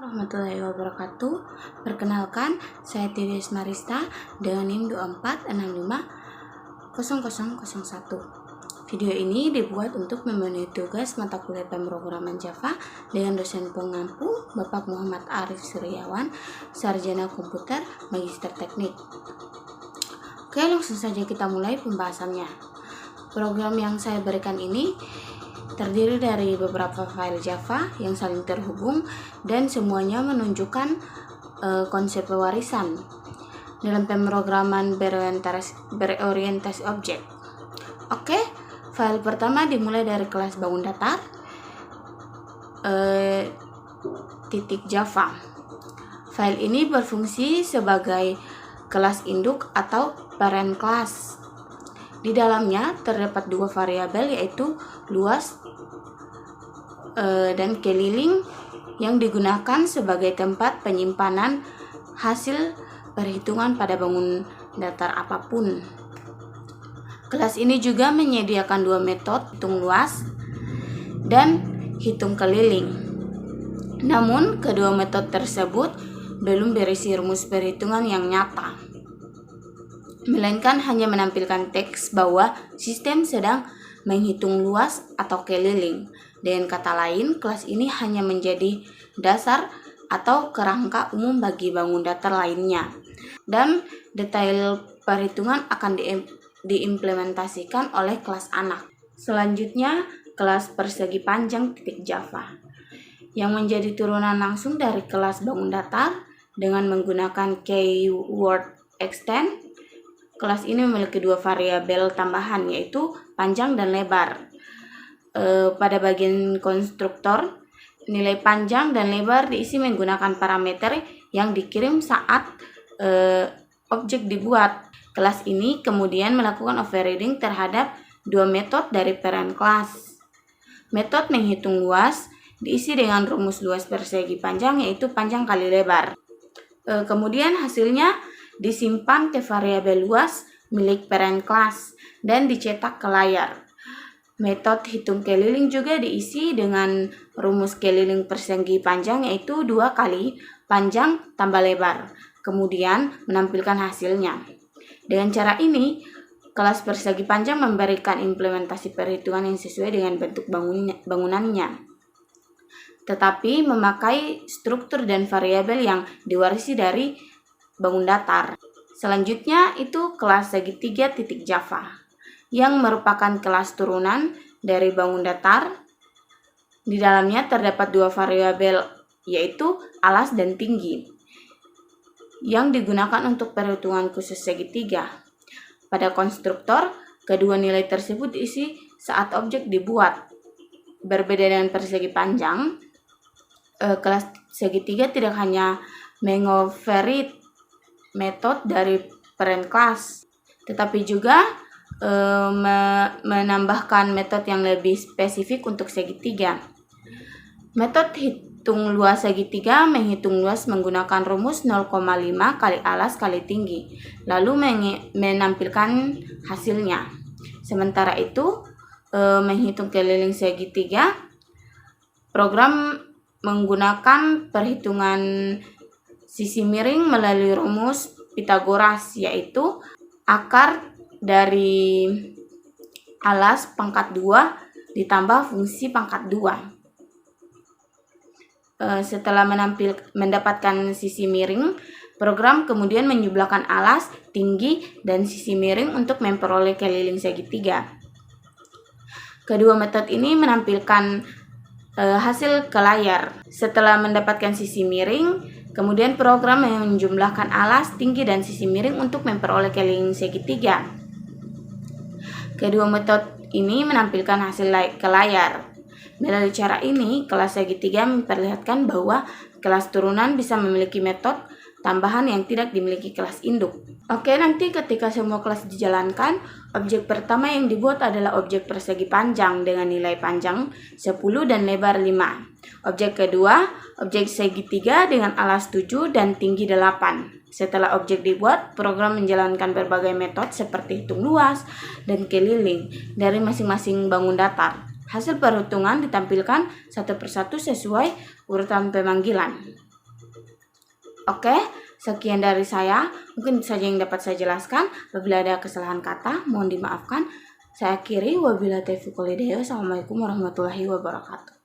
Warahmatullahi wabarakatuh. Perkenalkan, saya Tiwis Marista dengan NIM 24650001. Video ini dibuat untuk memenuhi tugas mata kuliah pemrograman Java dengan dosen pengampu Bapak Muhammad Arif Suryawan, Sarjana Komputer, Magister Teknik. Oke, langsung saja kita mulai pembahasannya. Program yang saya berikan ini terdiri dari beberapa file Java yang saling terhubung dan semuanya menunjukkan konsep pewarisan dalam pemrograman berorientasi objek. Oke, file pertama dimulai dari kelas bangun datar .java. File ini berfungsi sebagai kelas induk atau parent class. Di dalamnya terdapat dua variabel, yaitu luas dan keliling, yang digunakan sebagai tempat penyimpanan hasil perhitungan pada bangun datar apapun. Kelas ini juga menyediakan dua metode, hitung luas dan hitung keliling. Namun, kedua metode tersebut belum berisi rumus perhitungan yang nyata, melainkan hanya menampilkan teks bahwa sistem sedang menghitung luas atau keliling. Dengan kata lain, kelas ini hanya menjadi dasar atau kerangka umum bagi bangun datar lainnya, dan detail perhitungan akan diimplementasikan oleh kelas anak. Selanjutnya, kelas persegi panjang .java yang menjadi turunan langsung dari kelas bangun datar dengan menggunakan keyword extend. Kelas ini memiliki dua variabel tambahan, yaitu panjang dan lebar. Pada bagian konstruktor, nilai panjang dan lebar diisi menggunakan parameter yang dikirim saat objek dibuat. Kelas ini kemudian melakukan overriding terhadap dua metode dari parent class. Metode menghitung luas diisi dengan rumus luas persegi panjang, yaitu panjang kali lebar. Kemudian hasilnya disimpan ke variabel luas milik parent class dan dicetak ke layar. Metode hitung keliling juga diisi dengan rumus keliling persegi panjang, yaitu 2 kali panjang tambah lebar, kemudian menampilkan hasilnya. Dengan cara ini, kelas persegi panjang memberikan implementasi perhitungan yang sesuai dengan bentuk bangunannya, tetapi memakai struktur dan variabel yang diwarisi dari bangun datar. Selanjutnya itu kelas segitiga .java yang merupakan kelas turunan dari bangun datar. Di dalamnya terdapat dua variabel, yaitu alas dan tinggi, yang digunakan untuk perhitungan khusus segitiga. Pada konstruktor, kedua nilai tersebut diisi saat objek dibuat. Berbeda dengan persegi panjang, kelas segitiga tidak hanya mengoverride metode dari parent class, tetapi juga menambahkan metode yang lebih spesifik untuk segitiga. Metode hitung luas segitiga menghitung luas menggunakan rumus 0,5 kali alas kali tinggi, lalu menampilkan hasilnya. Sementara itu, menghitung keliling segitiga, program menggunakan perhitungan sisi miring melalui rumus Pythagoras, yaitu akar dari alas pangkat 2 ditambah fungsi pangkat 2. Setelah mendapatkan sisi miring, program kemudian menjumlahkan alas, tinggi, dan sisi miring untuk memperoleh keliling segitiga. Kedua metode ini menampilkan hasil ke layar. Setelah mendapatkan sisi miring, kemudian program menjumlahkan alas, tinggi, dan sisi miring untuk memperoleh keliling segitiga. Kedua metode ini menampilkan hasil ke layar. Melalui cara ini, kelas segitiga memperlihatkan bahwa kelas turunan bisa memiliki metode tambahan yang tidak dimiliki kelas induk. Oke, nanti ketika semua kelas dijalankan, objek pertama yang dibuat adalah objek persegi panjang dengan nilai panjang 10 dan lebar 5. Objek kedua, objek segitiga dengan alas 7 dan tinggi 8. Setelah objek dibuat, program menjalankan berbagai metode seperti hitung luas dan keliling dari masing-masing bangun datar. Hasil perhitungan ditampilkan satu persatu sesuai urutan pemanggilan. Oke, sekian dari saya. Mungkin itu saja yang dapat saya jelaskan. Apabila ada kesalahan kata, mohon dimaafkan. Saya akhiri. Wabillahi taufiq wal hidayah. Assalamualaikum warahmatullahi wabarakatuh.